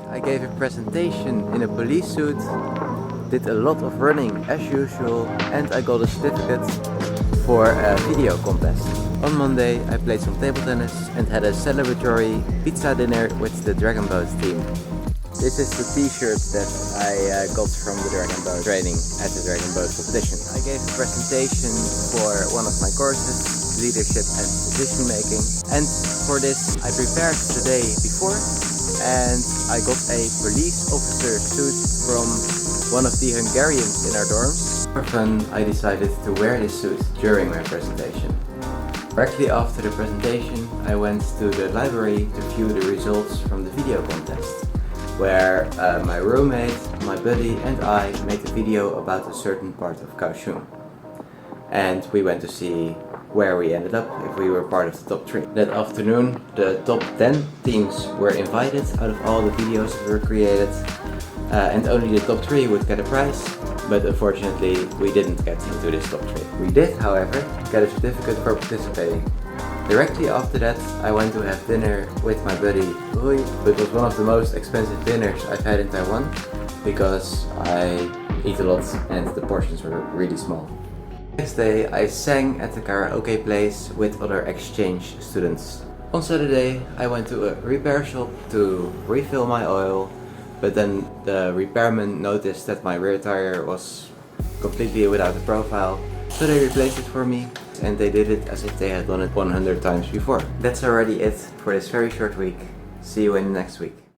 I gave a presentation in a police suit, did a lot of running as usual, and I got a certificate for a video contest. On Monday I played some table tennis and had a celebratory pizza dinner with the Dragon Boat team. This is the t-shirt that I got from the Dragon Boat training at the Dragon Boat competition. I gave a presentation for one of my courses, leadership and decision making. And for this I prepared the day before and I got a police officer suit from one of the Hungarians in our dorms. For fun I decided to wear this suit during my presentation. Directly after the presentation I went to the library to view the results from the video contest, where my roommate, my buddy and I made a video about a certain part of Kaohsiung. And we went to see where we ended up if we were part of the top 3. That afternoon the top 10 teams were invited out of all the videos that were created, and only the top 3 would get a prize, but unfortunately we didn't get into this top 3. We did, however, get a certificate for participating. Directly after that I went to have dinner with my buddy Rui. It was one of the most expensive dinners I've had in Taiwan because I eat a lot and the portions were really small. Next day I sang at the karaoke place with other exchange students. On Saturday I went to a repair shop to refill my oil, but then the repairman noticed that my rear tire was completely without a profile, so they replaced it for me. And they did it as if they had done it 100 times before. That's already it for this very short week. See you in the next week.